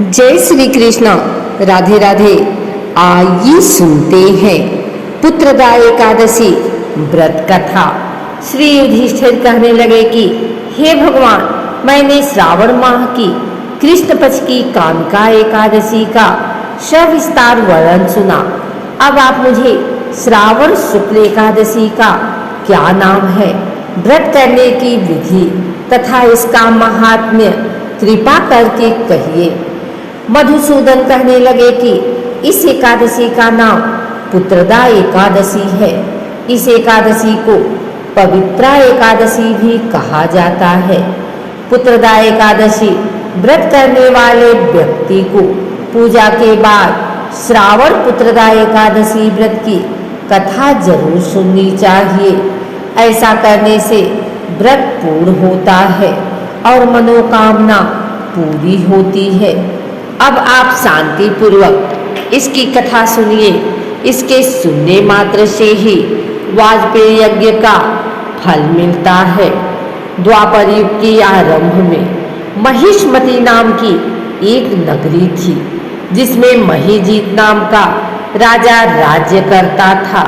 जय श्री कृष्ण। राधे राधे। आइए सुनते हैं पुत्रदा एकादशी व्रत कथा। श्री युधिष्ठिर कहने लगे कि हे भगवान, मैंने श्रावण माह की कृष्ण पक्ष की कामिका एकादशी का सविस्तार वर्णन सुना। अब आप मुझे श्रावण शुक्ल एकादशी का क्या नाम है, व्रत करने की विधि तथा इसका महात्म्य कृपा करके कहिए। मधुसूदन कहने लगे कि इस एकादशी का नाम पुत्रदा एकादशी है। इस एकादशी को पवित्रा एकादशी भी कहा जाता है। पुत्रदा एकादशी व्रत करने वाले व्यक्ति को पूजा के बाद श्रावण पुत्रदा एकादशी व्रत की कथा जरूर सुननी चाहिए। ऐसा करने से व्रत पूर्ण होता है और मनोकामना पूरी होती है। अब आप शांति पूर्वक इसकी कथा सुनिए। इसके सुनने मात्र से ही वाजपेयी यज्ञ का फल मिलता है। द्वापर युग के आरंभ में महिष्मती नाम की एक नगरी थी, जिसमें महीजीत नाम का राजा राज्य करता था।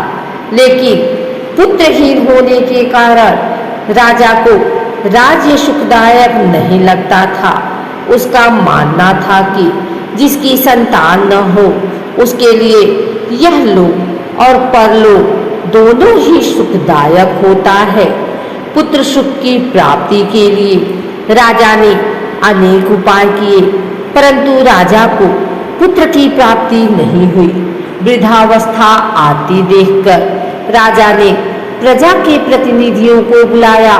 लेकिन पुत्रहीन होने के कारण राजा को राज्य सुखदायक नहीं लगता था। उसका मानना था कि जिसकी संतान न हो, उसके लिए यह लोक और परलोक दोनों ही सुखदायक होता है। पुत्र सुख की प्राप्ति के लिए राजा ने अनेक उपाय किए, परंतु राजा को पुत्र की प्राप्ति नहीं हुई। वृद्धावस्था आती देखकर राजा ने प्रजा के प्रतिनिधियों को बुलाया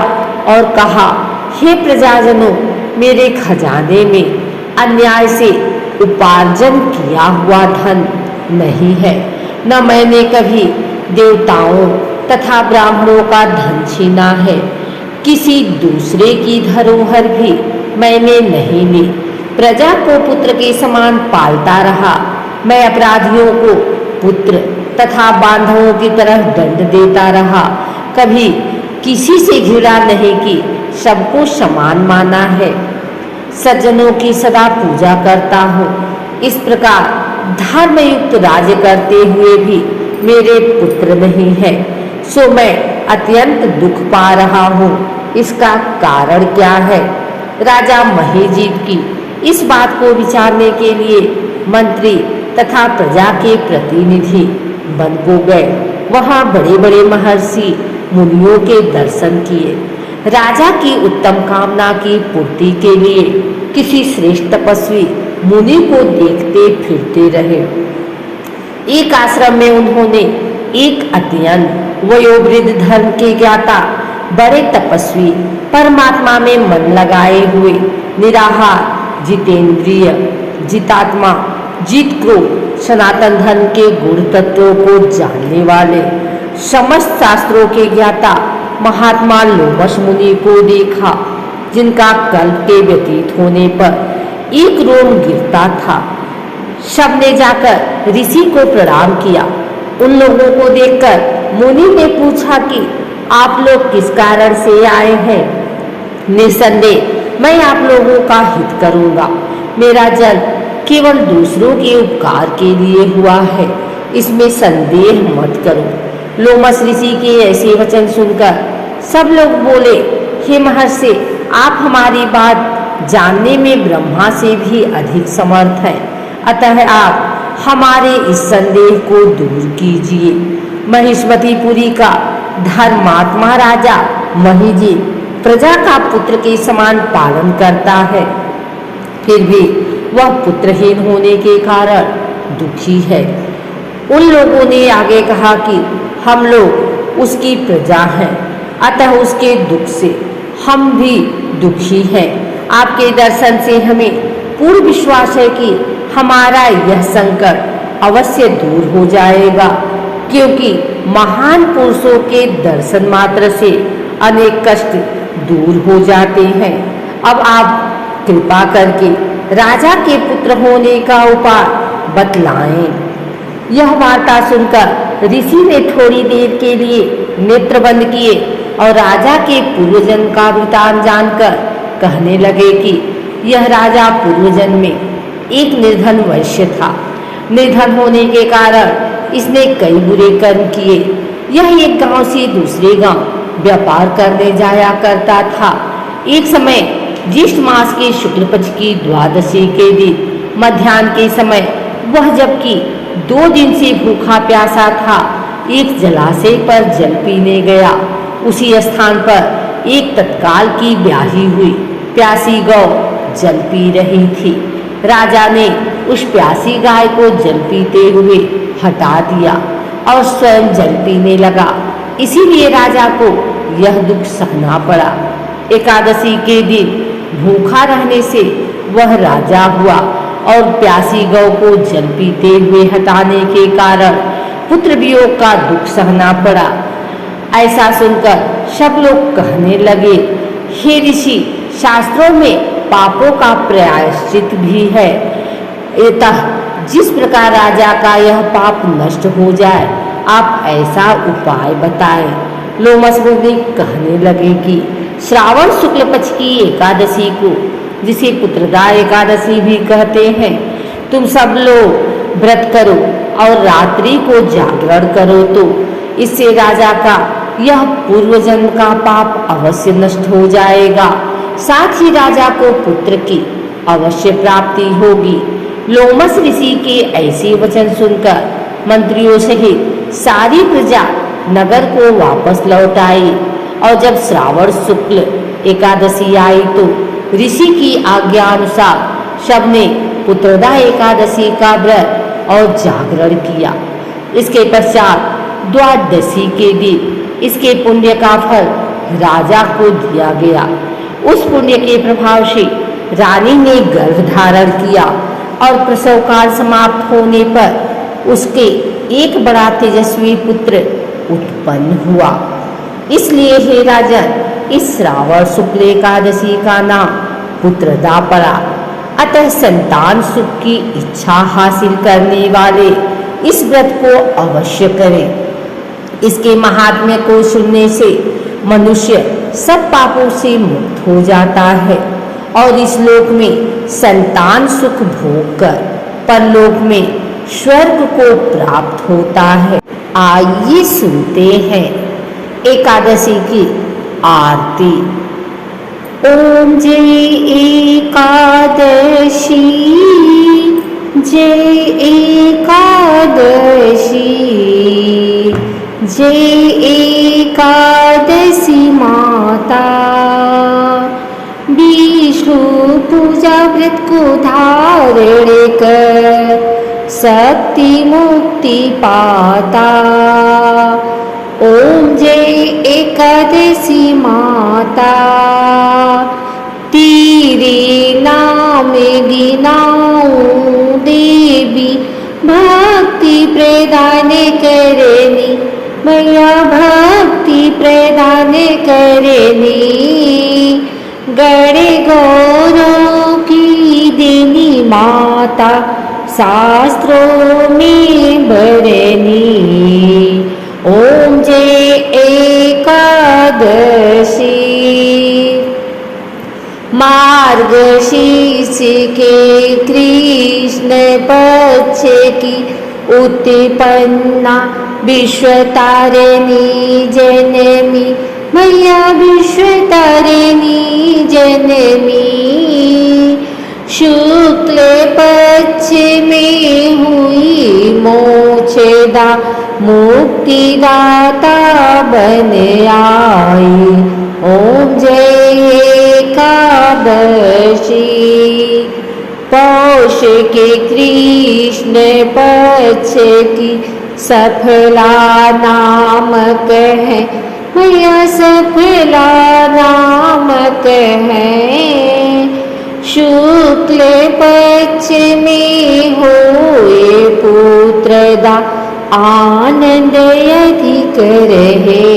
और कहा, हे प्रजाजनों, मेरे खजाने में अन्याय से उपार्जन किया हुआ धन नहीं है। न मैंने कभी देवताओं तथा ब्राह्मणों का धन छीना है। किसी दूसरे की धरोहर भी मैंने नहीं ली। प्रजा को पुत्र के समान पालता रहा। मैं अपराधियों को पुत्र तथा बांधवों की तरह दंड देता रहा। कभी किसी से घृणा नहीं की, सबको समान माना है। सज्जनों की सदा पूजा करता हूँ। इस प्रकार धर्मयुक्त राज्य करते हुए भी मेरे पुत्र नहीं है, सो मैं अत्यंत दुख पा रहा हूँ। इसका कारण क्या है? राजा महीजीत की इस बात को विचारने के लिए मंत्री तथा प्रजा के प्रतिनिधि वन को गए। वहाँ बड़े बड़े महर्षि मुनियों के दर्शन किए। राजा की उत्तम कामना की पूर्ति के लिए किसी श्रेष्ठ तपस्वी मुनि को देखते फिरते रहे। एक आश्रम में उन्होंने एक अत्यंत वयोवृद्ध धर्म के ज्ञाता बड़े तपस्वी, परमात्मा में मन लगाए हुए, निराहार, जितेंद्रिय, जितात्मा, जित क्रोध, सनातन धर्म के गुण तत्वों को जानने वाले, समस्त शास्त्रों के ज्ञाता महात्मा लोमश मुनि को देखा, जिनका कल्प के व्यतीत होने पर एक रोम गिरता था। सबने जाकर ऋषि को प्रणाम किया। उन लोगों को देखकर मुनि ने पूछा कि आप लोग किस कारण से आए हैं? निसंदेह मैं आप लोगों का हित करूंगा। मेरा जन्म केवल दूसरों के उपकार के लिए हुआ है, इसमें संदेह मत करो। लोमश ऋषि के ऐसे वचन सुनकर सब लोग बोले, हे महर्षि, आप हमारी बात जानने में ब्रह्मा से भी अधिक समर्थ हैं, अतः आप हमारे इस संदेह को दूर कीजिए। महिष्मतीपुरी का धर्मात्मा राजा महीजीत प्रजा का पुत्र के समान पालन करता है, फिर भी वह पुत्रहीन होने के कारण दुखी है। उन लोगों ने आगे कहा कि हम लोग उसकी प्रजा हैं, अतः उसके दुख से हम भी दुखी हैं। आपके दर्शन से हमें पूर्ण विश्वास है कि हमारा यह संकट अवश्य दूर हो जाएगा, क्योंकि महान पुरुषों के दर्शन मात्र से अनेक कष्ट दूर हो जाते हैं। अब आप कृपा करके राजा के पुत्र होने का उपाय बतलाएं। यह वार्ता सुनकर ऋषि ने थोड़ी देर के लिए नेत्र बंद किए और राजा के पूर्वजन का वृतांत जानकर कहने लगे कि यह राजा पूर्वजन में एक निर्धन वैश्य था। निर्धन होने के कारण इसने कई बुरे कर्म किए। यह एक गांव से दूसरे गांव व्यापार करने जाया करता था। एक समय ज्येष्ठ मास के शुक्ल पक्ष की द्वादशी के दिन मध्याह्न के समय वह जबकि 2 दिन से भूखा प्यासा था, एक जलाशय पर जल पीने गया। उसी स्थान पर एक तत्काल की ब्याही हुई प्यासी गौ जल पी रही थी। राजा ने उस प्यासी गाय को जल पीते हुए हटा दिया और स्वयं जल पीने लगा। इसीलिए राजा को यह दुख सहना पड़ा। एकादशी के दिन भूखा रहने से वह राजा हुआ और प्यासी गौ को जल पीते हुए हटाने के कारण पुत्र वियोग का दुख सहना पड़ा। ऐसा सुनकर सब लोग कहने लगे, हे ऋषि, शास्त्रों में पापों का प्रायश्चित भी है। अतः जिस प्रकार राजा का यह पाप नष्ट हो जाए, आप ऐसा उपाय बताएं। लोमस मुनि कहने लगे कि श्रावण शुक्ल पक्ष की एकादशी को, जिसे पुत्रदा एकादशी भी कहते हैं, तुम सब लोग व्रत करो और रात्रि को जागरण करो, तो इससे राजा का यह पूर्व जन्म का पाप अवश्य नष्ट हो जाएगा। साथ ही राजा को पुत्र की अवश्य प्राप्ति होगी। लोमस ऋषि के ऐसे वचन सुनकर मंत्रियों सहित सारी प्रजा नगर को वापस लौट आई और जब श्रावण शुक्ल एकादशी आई तो ऋषि की आज्ञा अनुसार सबने पुत्रदा एकादशी का व्रत और जागरण किया। इसके पश्चात द्वादशी के दिन इसके पुण्य का फल राजा को दिया गया। उस पुण्य के प्रभाव से रानी ने गर्भ धारण किया और प्रसव काल समाप्त होने पर उसके एक बड़ा तेजस्वी पुत्र उत्पन्न हुआ। इसलिए हे राजन, इस श्रावण शुक्ल एकादशी का नाम पुत्रदा पड़ा। अतः संतान सुख की इच्छा हासिल करने वाले इस व्रत को अवश्य करें। इसके महात्म्य को सुनने से मनुष्य सब पापों से मुक्त हो जाता है और इस लोक में संतान सुख भोग कर परलोक में स्वर्ग को प्राप्त होता है। आइए सुनते हैं एकादशी की आरती। ओम जय एकादशी, जय एकादशी, जय एकादशी माता। विष्णु पूजा व्रत को धारण कर शक्ति मुक्ति पाता। ओम जय एकादशी माता, तेरे नाम गिनाऊं देवी, भक्ति प्रदान करनी मैया, भक्ति प्रदान करनी। गणे गौरों की देनी माता, शास्त्रों में बरनी। ओम जय एकादशी, मार्गशीर्ष के कृष्ण पक्ष की उत्पन्ना विश्वतारिणी जननी मैया, विश्वतारिणी जननी। शुक्ल पक्ष में हुई मोक्षदा, मुक्तिदाता बन आई। ओम जय एकादशी, पौष के कृष्ण पक्ष की सफला नामक है मैया, सफला नामक है। शुक्ल पक्ष में होए पुत्रदा, आनंद अधिक रहे।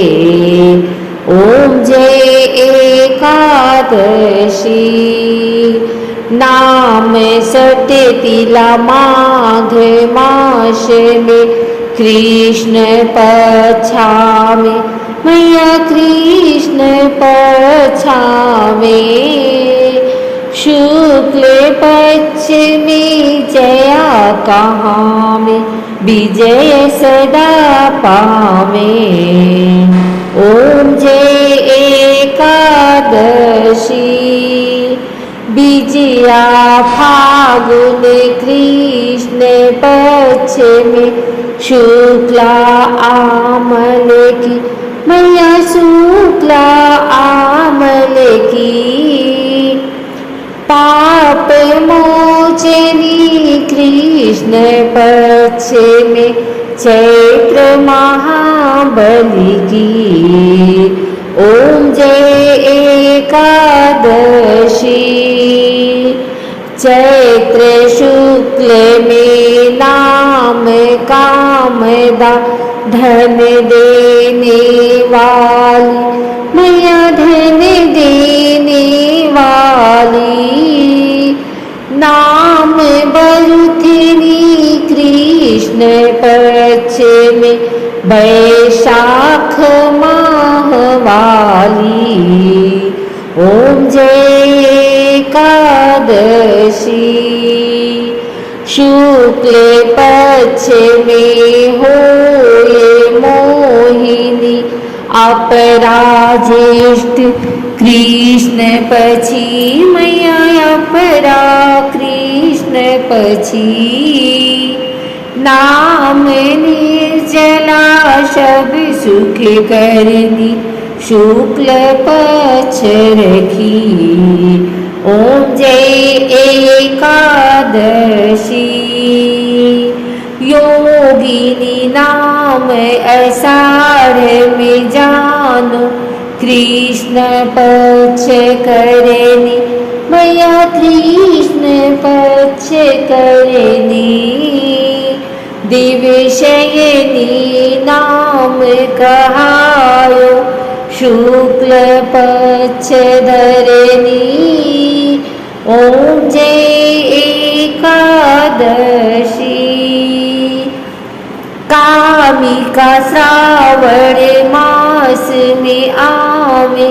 ओम जय एकादशी, नाम सत्य तिला माघ मास में कृष्ण पक्षा में मैया, कृष्ण पक्षा में। शुक्ल पक्ष में कहाँ में विजय सदा पावे। ओम जय एकादशी विजया फागुन कृष्ण पक्ष में शुक्ला आमल की मैया शुक्ला आमल की पाप मोचनी कृष्ण पक्ष में चैत्र महाबली की। ओम जय एकादशी चैत्र शुक्ल में नाम कामदा धन देने वाली मैया धन देने वाली नाम बरुथिनी कृष्ण पक्ष में वैशाख माह वाली। ओम जय एकादशी शुक्ल पक्ष में होए मोहिनी अपराजेष्ठ कृष्ण पक्षी मैया अपरा कृष्ण पक्षी नाम निर्जला सब सुख करनी शुक्ल पक्ष रखी। ओम जय एकादशी योगिनी नाम अषाढ़ में जानो कृष्ण पक्ष करनी मैया कृष्ण पक्ष करनी दिवशयनी नाम कहायो शुक्ल पक्ष धरनी। ओम जय एकादशी कामिका श्रावण मास में आवे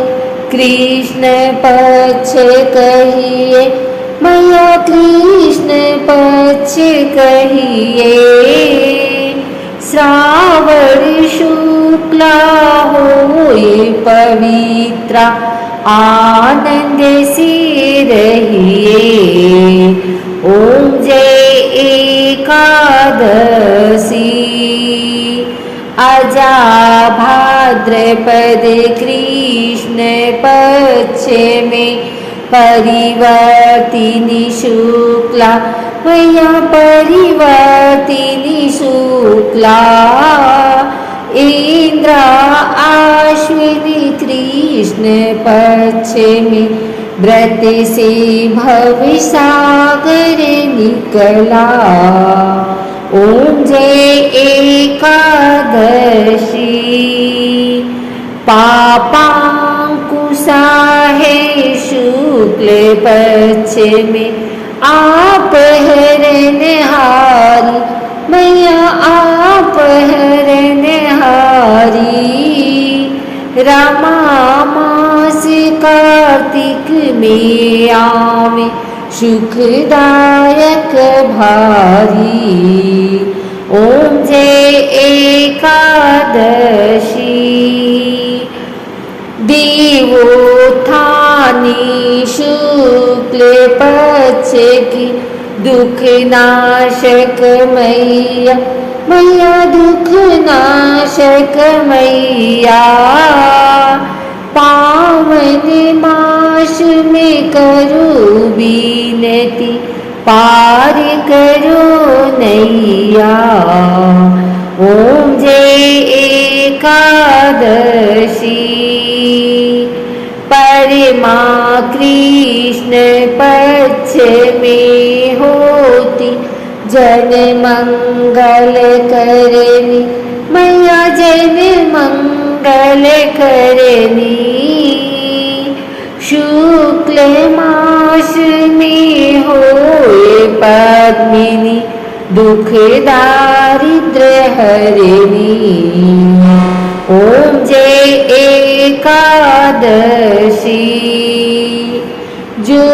कृष्ण पक्ष कहिए मैया कृष्ण पक्ष कहिए श्रावण शुक्ला होए पवित्रा आनंद से रहिए। ओम जय एकादशी अजा भाद्रपद कृष्ण पक्ष में परिवर्तिनी शुक्ला मैया परिवर्तिनी शुक्ला इंद्र अश्विनी कृष्ण पक्ष में व्रत से भवसागर निकला। ओम जय एकादशी पापांकुशा है शुक्ल पक्ष में आप हरनहारी मैया आप हरनहारी रमा मास कार्तिक में आवे सुखदायक भारी। ओम जय एकादशी देवोत्थानी शुक्ल पक्ष की दुख नाशक मैया मैया दुख नाशक मैया पावन मास में करो बीनती पार करो नैया। ओम जय एकादशी परमा कृष्ण पक्ष में होती जन मंगल करनी मैया जन मंगल करनी शुक्ल मास में होए पद्मिनी दुख दारिद्र हरिणी। ओम जय एकादशी जो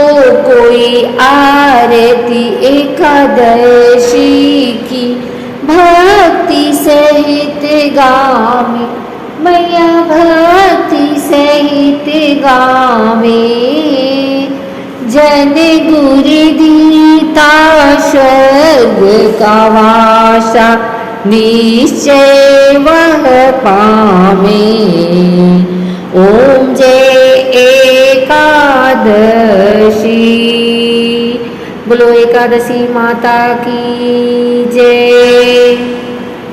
कोई आरती एकादशी भक्ति सहित गावे, मैया भक्ति सहित गावे। जन गुर दीता स्वर्ग का वासा, निश्चय वह पावे। ओम जय एकादशी। बोलो एकादशी माता की जय।